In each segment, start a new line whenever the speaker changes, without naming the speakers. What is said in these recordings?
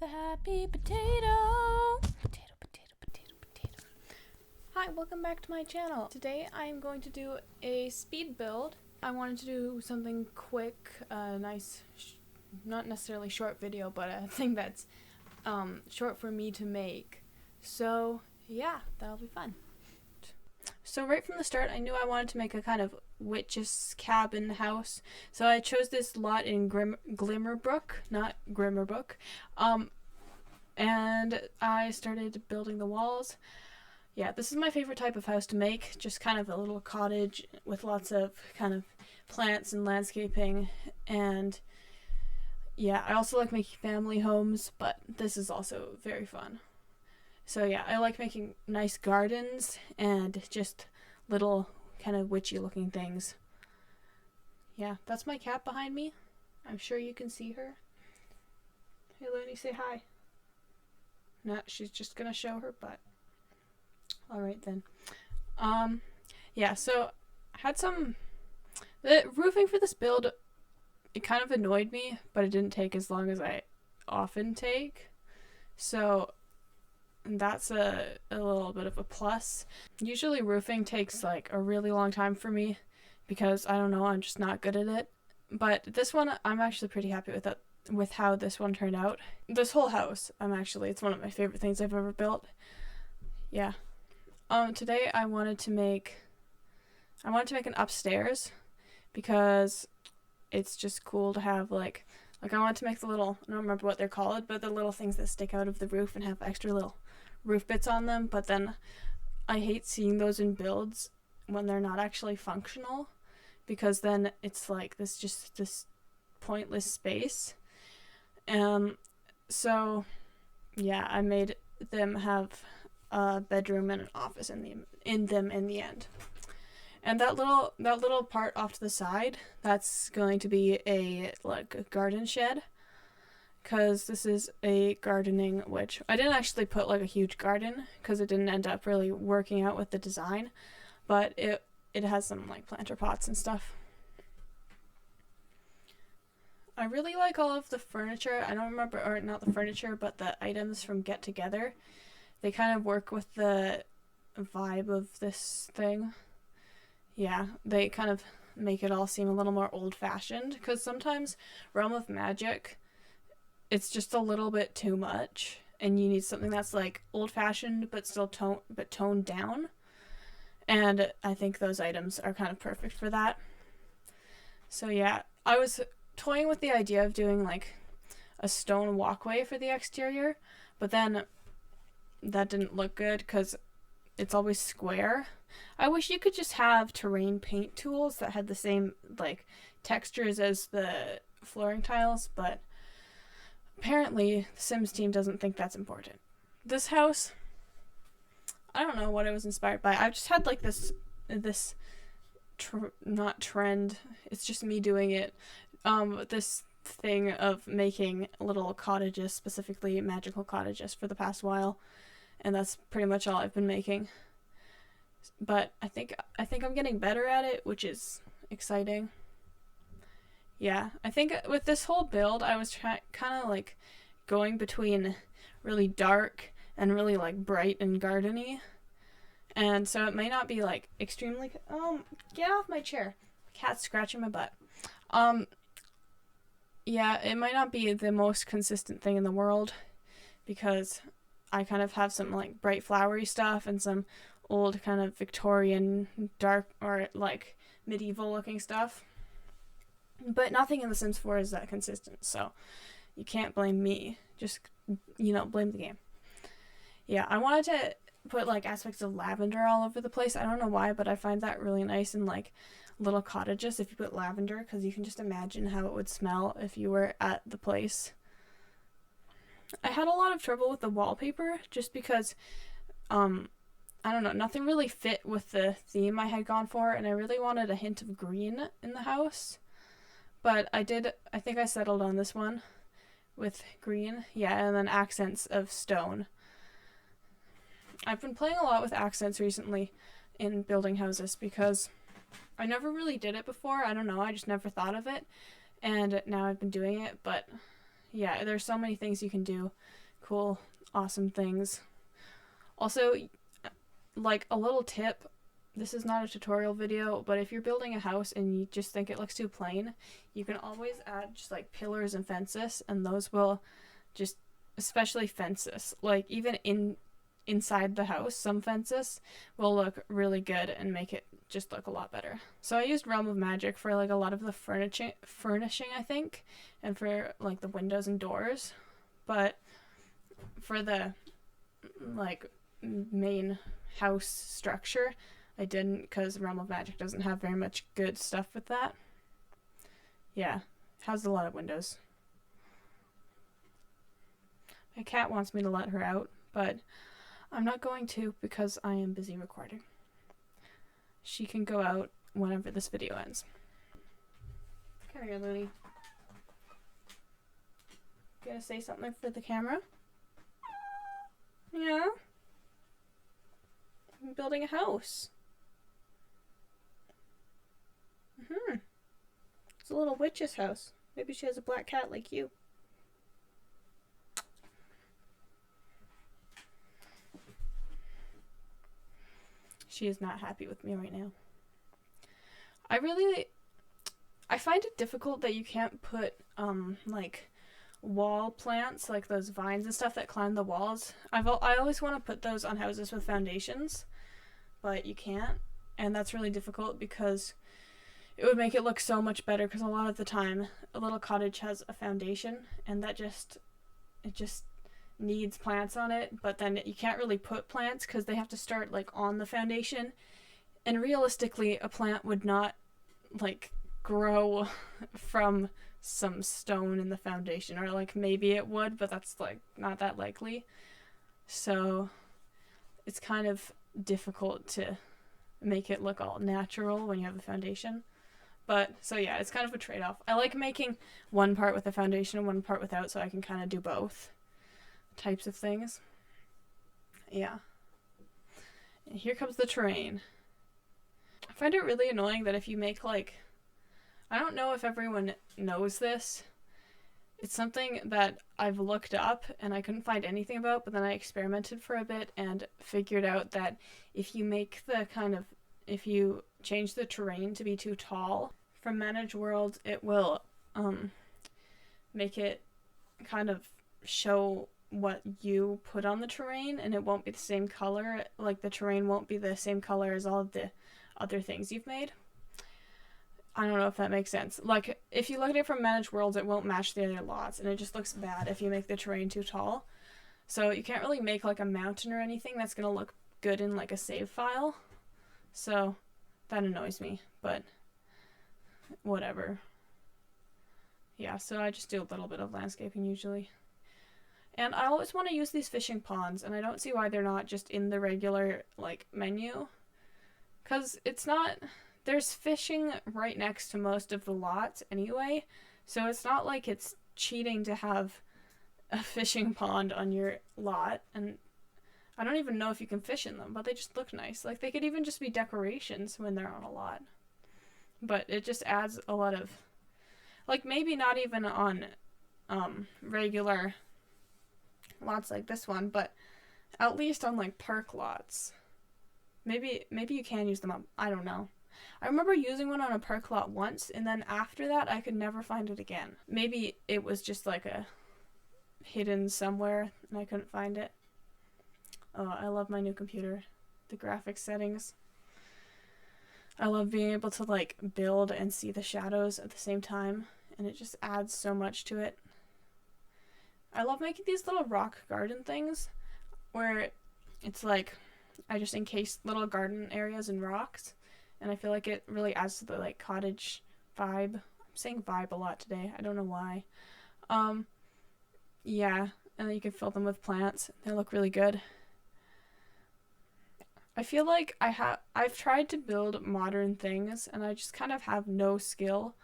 The happy potato. Potato, potato, potato, potato. Hi, welcome back to my channel. Today I'm going to do a speed build. I wanted to do something quick, nice, not necessarily short video, but a thing that's short for me to make. So yeah, that'll be fun. So right from the start, I knew I wanted to make a kind of witch's cabin house. So I chose this lot in Glimmerbrook, not Grimmerbrook. And I started building the walls. Yeah, this is my favorite type of house to make, just kind of a little cottage with lots of kind of plants and landscaping. And yeah, I also like making family homes, but this is also very fun. So yeah, I like making nice gardens and just little kind of witchy looking things. Yeah, that's my cat behind me. I'm sure you can see her. Hey Looney, say hi. No, she's just gonna show her butt. Alright then. Yeah, so I had the roofing for this build, it kind of annoyed me, but it didn't take as long as I often take. So that's a little bit of a plus. Usually roofing takes like a really long time for me because I don't know, I'm just not good at it. But this one I'm actually pretty happy with how this one turned out. This whole house, it's one of my favorite things I've ever built. Yeah. Today I wanted to make an upstairs because it's just cool to have like I wanted to make the little, I don't remember what they're called, but the little things that stick out of the roof and have extra little roof bits on them, but then I hate seeing those in builds when they're not actually functional, because then it's like this pointless space. So yeah, I made them have a bedroom and an office in them in the end. And that little part off to the side, that's going to be a garden shed, because this is a gardening witch. I didn't actually put like a huge garden because it didn't end up really working out with the design, but it has some like planter pots and stuff. I really like all of the furniture. I don't remember, or not the furniture, but the items from Get Together. They kind of work with the vibe of this thing. Yeah, they kind of make it all seem a little more old-fashioned, because sometimes Realm of Magic, it's just a little bit too much, and you need something that's like old-fashioned but still toned down. And I think those items are kind of perfect for that. So yeah, I was toying with the idea of doing like a stone walkway for the exterior, but then that didn't look good because it's always square. I wish you could just have terrain paint tools that had the same like textures as the flooring tiles, but apparently the Sims team doesn't think that's important. This house, I don't know what it was inspired by. I've just had like this not trend, it's just me doing it, this thing of making little cottages, specifically magical cottages, for the past while, and that's pretty much all I've been making. But I think I'm getting better at it, which is exciting. Yeah, I think with this whole build I was kind of like going between really dark and really like bright and gardeny. And so it may not be like extremely get off my chair. Cat's scratching my butt. Yeah, it might not be the most consistent thing in the world, because I kind of have some like bright flowery stuff and some old kind of Victorian dark or like medieval looking stuff. But nothing in The Sims 4 is that consistent, so you can't blame me. Just, blame the game. Yeah, I wanted to put like aspects of lavender all over the place. I don't know why, but I find that really nice in like little cottages if you put lavender, because you can just imagine how it would smell if you were at the place. I had a lot of trouble with the wallpaper just because I don't know, nothing really fit with the theme I had gone for, and I really wanted a hint of green in the house. But I think I settled on this one with green. Yeah, and then accents of stone. I've been playing a lot with accents recently in building houses because I never really did it before. I don't know, I just never thought of it. And now I've been doing it, but yeah, there's so many things you can do. Cool, awesome things. Also, like a little tip, this is not a tutorial video, but if you're building a house and you just think it looks too plain, you can always add just like pillars and fences, and those will just, especially fences, like even inside the house, some fences will look really good and make it just look a lot better. So I used Realm of Magic for like a lot of the furnishing I think, and for like the windows and doors, but for the like main house structure I didn't, because Realm of Magic doesn't have very much good stuff with that. Yeah, has a lot of windows. My cat wants me to let her out, but I'm not going to because I am busy recording. She can go out whenever this video ends. Come here, Looney. Gonna say something for the camera? Yeah? I'm building a house. It's a little witch's house. Maybe she has a black cat like you. She is not happy with me right now. I find it difficult that you can't put like wall plants, like those vines and stuff that climb the walls. I always want to put those on houses with foundations, but you can't, and that's really difficult because it would make it look so much better, because a lot of the time a little cottage has a foundation and it just needs plants on it, but then you can't really put plants because they have to start like on the foundation, and realistically a plant would not like grow from some stone in the foundation, or like maybe it would, but that's like not that likely. So it's kind of difficult to make it look all natural when you have a foundation. But so yeah, it's kind of a trade-off. I like making one part with a foundation and one part without, so I can kind of do both types of things. Yeah. And here comes the terrain. I find it really annoying that if you make like, I don't know if everyone knows this. It's something that I've looked up and I couldn't find anything about, but then I experimented for a bit and figured out that if you make if you change the terrain to be too tall, from Manage World, it will make it kind of show what you put on the terrain, and it won't be the same color. Like the terrain won't be the same color as all of the other things you've made. I don't know if that makes sense. Like if you look at it from Manage Worlds, it won't match the other lots, and it just looks bad if you make the terrain too tall. So you can't really make like a mountain or anything that's gonna look good in like a save file. So that annoys me, but whatever. Yeah, so I just do a little bit of landscaping usually. And I always want to use these fishing ponds, and I don't see why they're not just in the regular like menu, because it's not, there's fishing right next to most of the lots anyway, so it's not like it's cheating to have a fishing pond on your lot. And I don't even know if you can fish in them, but they just look nice. Like they could even just be decorations when they're on a lot. But it just adds a lot of, like maybe not even on regular lots like this one, but at least on like park lots. Maybe you can use them up. I don't know. I remember using one on a park lot once, and then after that I could never find it again. Maybe it was just like a hidden somewhere and I couldn't find it. Oh, I love my new computer. The graphics settings. I love being able to like build and see the shadows at the same time, and it just adds so much to it. I love making these little rock garden things where it's like I just encase little garden areas in rocks, and I feel like it really adds to the like cottage vibe. I'm saying vibe a lot today. I don't know why. Yeah, and then you can fill them with plants. They look really good. I feel like I've tried to build modern things, and I just kind of have no skill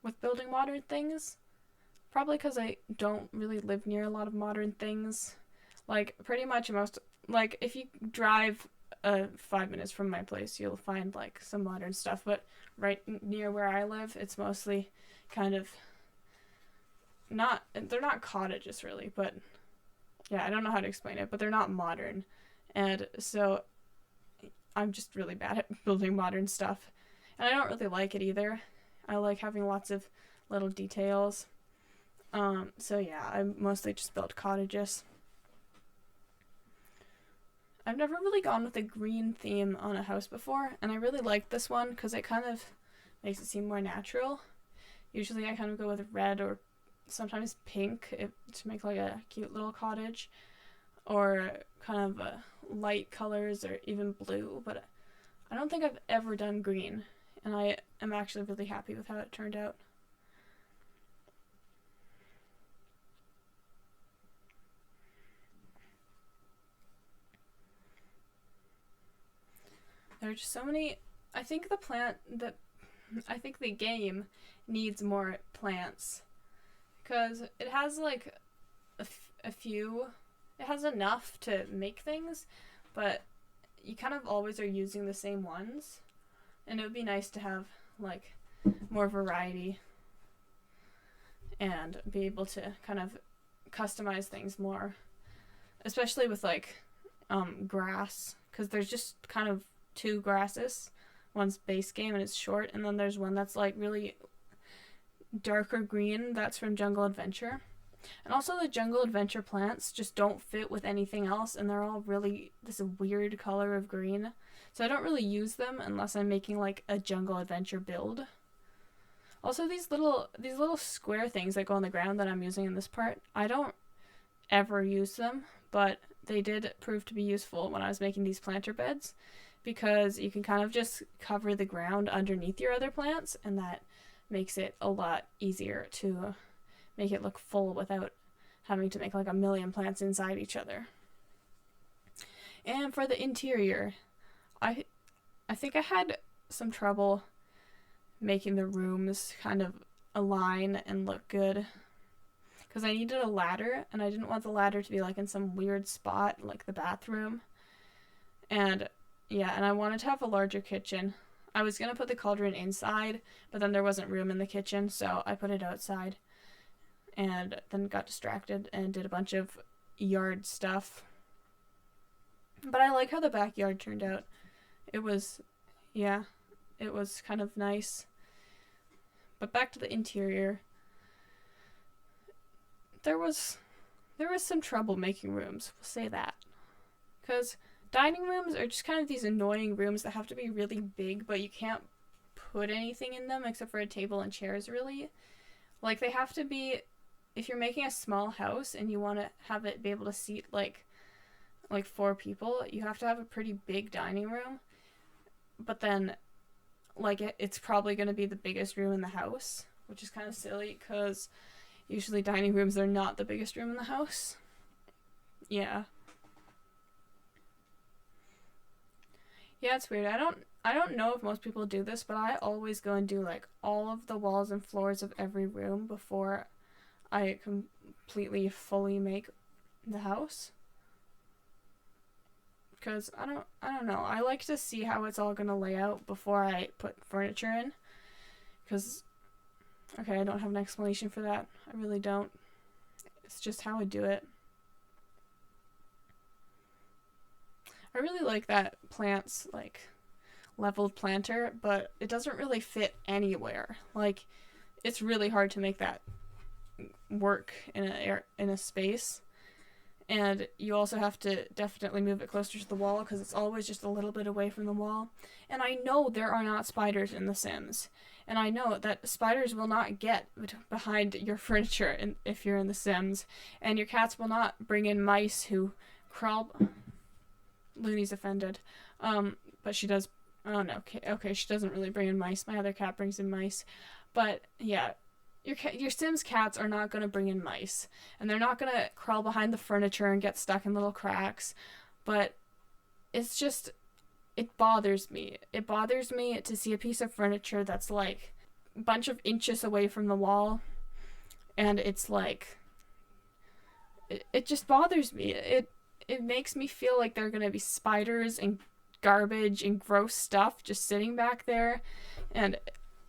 with building modern things. Probably because I don't really live near a lot of modern things. Like pretty much like if you drive 5 minutes from my place, you'll find like some modern stuff, but right near where I live, it's mostly kind of they're not cottages really, but yeah, I don't know how to explain it, but they're not modern. And so I'm just really bad at building modern stuff. And I don't really like it either. I like having lots of little details. So yeah, I mostly just build cottages. I've never really gone with a green theme on a house before, and I really like this one because it kind of makes it seem more natural. Usually I kind of go with red or sometimes pink to make like a cute little cottage, or kind of light colors or even blue, but I don't think I've ever done green, and I am actually really happy with how it turned out. There are just so many. I think I think the game needs more plants because it has like a few. It has enough to make things, but you kind of always are using the same ones, and it would be nice to have like more variety and be able to kind of customize things more, especially with like grass, because there's just kind of two grasses. One's base game and it's short, and then there's one that's like really darker green, that's from Jungle Adventure. And also the Jungle Adventure plants just don't fit with anything else, and they're all really this weird color of green. So I don't really use them unless I'm making like a Jungle Adventure build. Also these little square things that go on the ground that I'm using in this part, I don't ever use them, but they did prove to be useful when I was making these planter beds, because you can kind of just cover the ground underneath your other plants, and that makes it a lot easier to make it look full without having to make like a million plants inside each other. And for the interior, I think I had some trouble making the rooms kind of align and look good, because I needed a ladder, and I didn't want the ladder to be like in some weird spot like the bathroom. And yeah, and I wanted to have a larger kitchen. I was going to put the cauldron inside, but then there wasn't room in the kitchen, so I put it outside. And then got distracted and did a bunch of yard stuff. But I like how the backyard turned out. It was kind of nice. But back to the interior. There was some trouble making rooms, we'll say that. Because dining rooms are just kind of these annoying rooms that have to be really big, but you can't put anything in them except for a table and chairs, really. Like, they have to be, if you're making a small house and you want to have it be able to seat like 4 people, you have to have a pretty big dining room. But then, like, it's probably going to be the biggest room in the house, which is kind of silly because usually dining rooms are not the biggest room in the house. Yeah. Yeah, it's weird. I don't know if most people do this, but I always go and do like all of the walls and floors of every room before I completely fully make the house. Because I don't know. I like to see how it's all going to lay out before I put furniture in. Because okay, I don't have an explanation for that. I really don't. It's just how I do it. I really like that plant's like leveled planter, but it doesn't really fit anywhere. Like, it's really hard to make that work in a space. And you also have to definitely move it closer to the wall because it's always just a little bit away from the wall. And I know there are not spiders in The Sims. And I know that spiders will not get behind your furniture if you're in The Sims. And your cats will not bring in mice who crawl... Looney's offended. But she does... Oh, no. Okay, she doesn't really bring in mice. My other cat brings in mice. But, yeah. Your Sims cats are not going to bring in mice. And they're not going to crawl behind the furniture and get stuck in little cracks. But it's just... It bothers me. It bothers me to see a piece of furniture that's, like, a bunch of inches away from the wall. And it's, like... It just bothers me. It makes me feel like there are going to be spiders and garbage and gross stuff just sitting back there. And,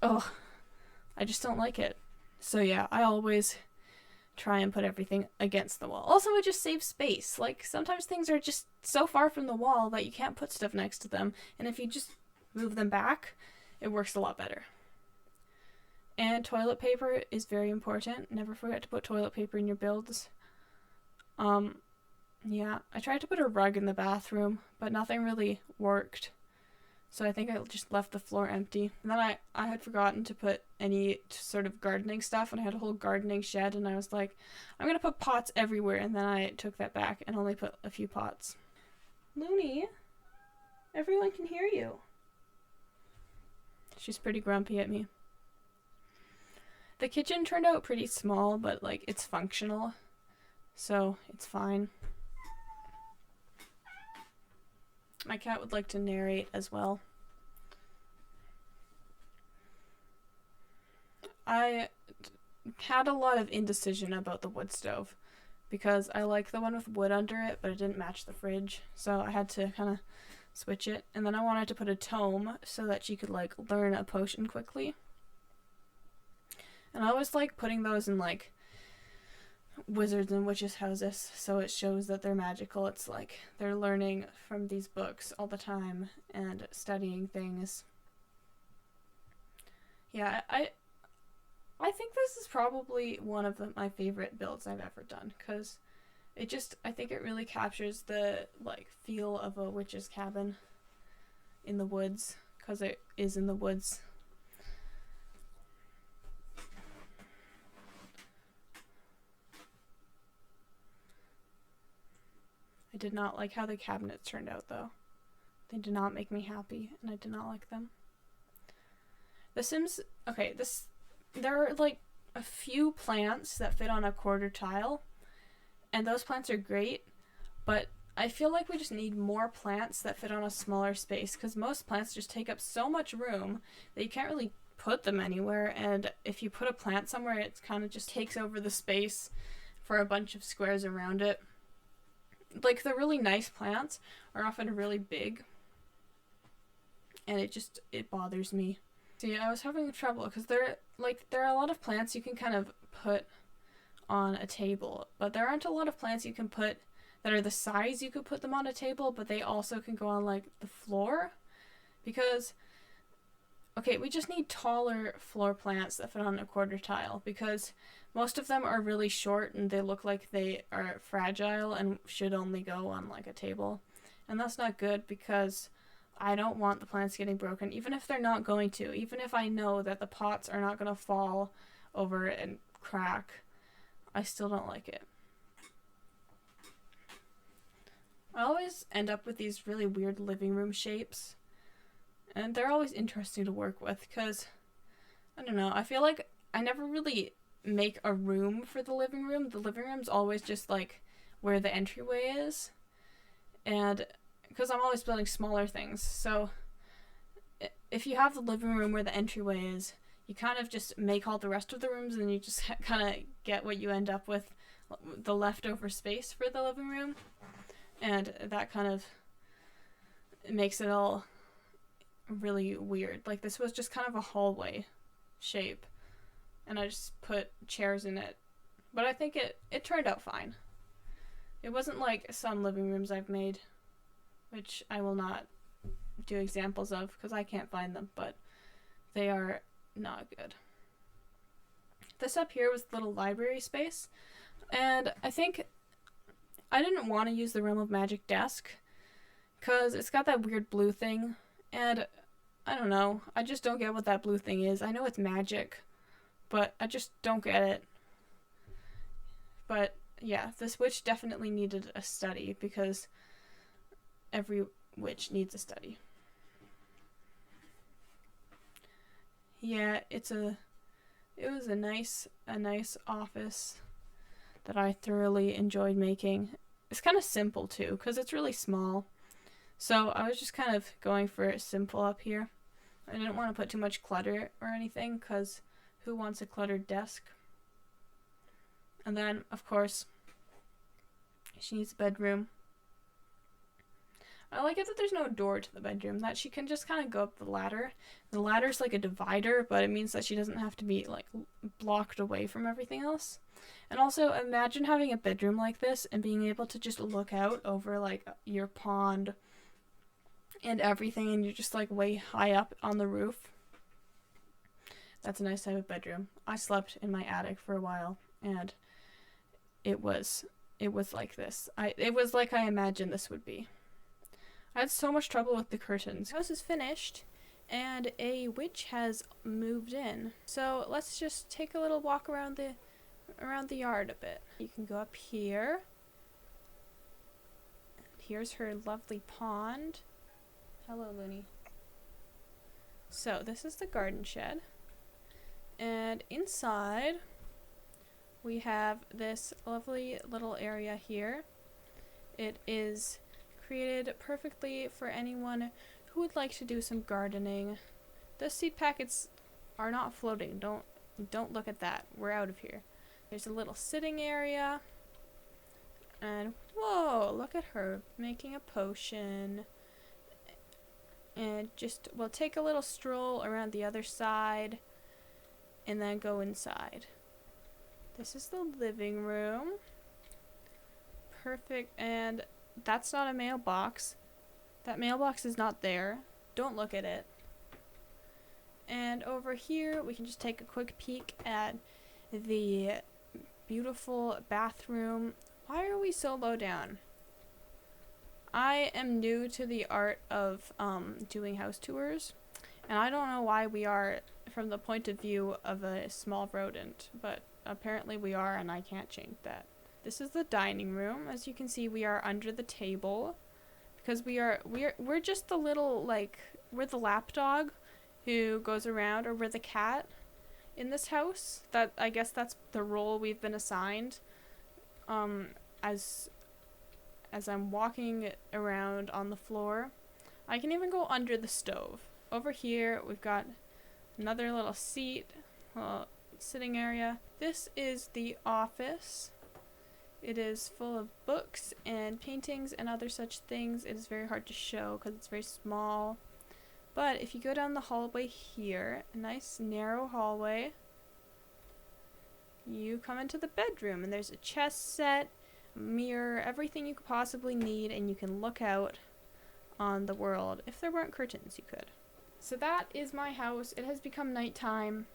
I just don't like it. So yeah, I always try and put everything against the wall. Also, it just saves space. Like, sometimes things are just so far from the wall that you can't put stuff next to them, and if you just move them back, it works a lot better. And toilet paper is very important. Never forget to put toilet paper in your builds. Yeah, I tried to put a rug in the bathroom, but nothing really worked. So I think I just left the floor empty. And then I had forgotten to put any sort of gardening stuff, and I had a whole gardening shed, and I was like, I'm gonna put pots everywhere, and then I took that back and only put a few pots. Looney, everyone can hear you. She's pretty grumpy at me. The kitchen turned out pretty small, but like it's functional, so it's fine. My cat would like to narrate as well. I had a lot of indecision about the wood stove because I like the one with wood under it, but it didn't match the fridge, so I had to kind of switch it. And then I wanted to put a tome so that she could like learn a potion quickly. And I always like putting those in like wizards and witches' houses, so it shows that they're magical. It's like they're learning from these books all the time and studying things. Yeah, I think this is probably one of my favorite builds I've ever done, because I think it really captures the like feel of a witch's cabin in the woods, because it is in the woods. I did not like how the cabinets turned out, though. They did not make me happy, and I did not like them. The Sims, okay, there are like a few plants that fit on a quarter tile, and those plants are great, but I feel like we just need more plants that fit on a smaller space, because most plants just take up so much room that you can't really put them anywhere, and if you put a plant somewhere, it kind of just takes over the space for a bunch of squares around it. Like, the really nice plants are often really big, and it bothers me. See, I was having trouble because there are a lot of plants you can kind of put on a table, but there aren't a lot of plants you can put that are the size you could put them on a table, but they also can go on like the floor, because okay, we just need taller floor plants that fit on a quarter tile, because most of them are really short and they look like they are fragile and should only go on like a table. And that's not good, because I don't want the plants getting broken, even if they're not going to. Even if I know that the pots are not going to fall over and crack, I still don't like it. I always end up with these really weird living room shapes, and they're always interesting to work with, because, I don't know, I feel like I never really make a room for the living room. The living room's always just like where the entryway is, and because I'm always building smaller things, so if you have the living room where the entryway is, you kind of just make all the rest of the rooms, and you just kind of get what you end up with, the leftover space for the living room, and that kind of makes it all really weird. Like, this was just kind of a hallway shape, and I just put chairs in it, but I think it turned out fine. It wasn't like some living rooms I've made, which I will not do examples of because I can't find them, but they are not good. This up here was the little library space, and I think I didn't want to use the Realm of Magic desk because it's got that weird blue thing, and I don't know, I just don't get what that blue thing is. I know it's magic, but I just don't get it. But yeah, this witch definitely needed a study, because every witch needs a study. Yeah, it was a nice office that I thoroughly enjoyed making. It's kind of simple too, because it's really small. So I was just kind of going for simple up here. I didn't want to put too much clutter or anything, because who wants a cluttered desk? And then, of course, she needs a bedroom. I like it that there's no door to the bedroom, that she can just kind of go up the ladder. The ladder's like a divider, but it means that she doesn't have to be like blocked away from everything else. And also, imagine having a bedroom like this and being able to just look out over like your pond and everything, and you're just like way high up on the roof. That's a nice type of bedroom. I slept in my attic for a while, and it was like this. It was like I imagined this would be. I had so much trouble with the curtains. The house is finished, and a witch has moved in. So let's just take a little walk around the yard a bit. You can go up here. Here's her lovely pond. Hello, Looney. So this is the garden shed. And inside, we have this lovely little area here. It is created perfectly for anyone who would like to do some gardening. The seed packets are not floating. Don't look at that. We're out of here. There's a little sitting area. And whoa, look at her making a potion. And just, we'll take a little stroll around the other side and then go inside. This is the living room. Perfect. And that's not a mailbox. That mailbox is not there. Don't look at it. And over here, we can just take a quick peek at the beautiful bathroom. Why are we so low down? I am new to the art of doing house tours, and I don't know why we are from the point of view of a small rodent, but apparently we are, and I can't change that. This is the dining room. As you can see, we are under the table because we're just the little, like, we're the lapdog who goes around, or we're the cat in this house. That, I guess that's the role we've been assigned. As I'm walking around on the floor, I can even go under the stove. Over here, we've got another little seat, sitting area. This is the office. It is full of books and paintings and other such things. It is very hard to show because it's very small. But if you go down the hallway here, a nice narrow hallway, you come into the bedroom, and there's a chess set, mirror, everything you could possibly need, and you can look out on the world. If there weren't curtains, you could. So that is my house. It has become nighttime.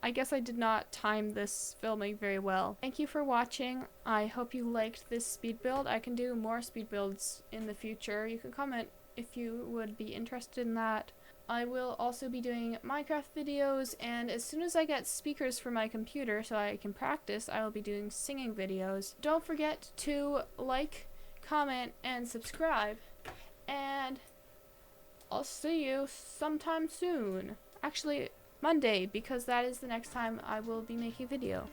I guess I did not time this filming very well. Thank you for watching. I hope you liked this speed build. I can do more speed builds in the future. You can comment if you would be interested in that. I will also be doing Minecraft videos, and as soon as I get speakers for my computer so I can practice, I will be doing singing videos. Don't forget to like, comment, and subscribe, and I'll see you sometime soon. Actually, Monday, because that is the next time I will be making a video.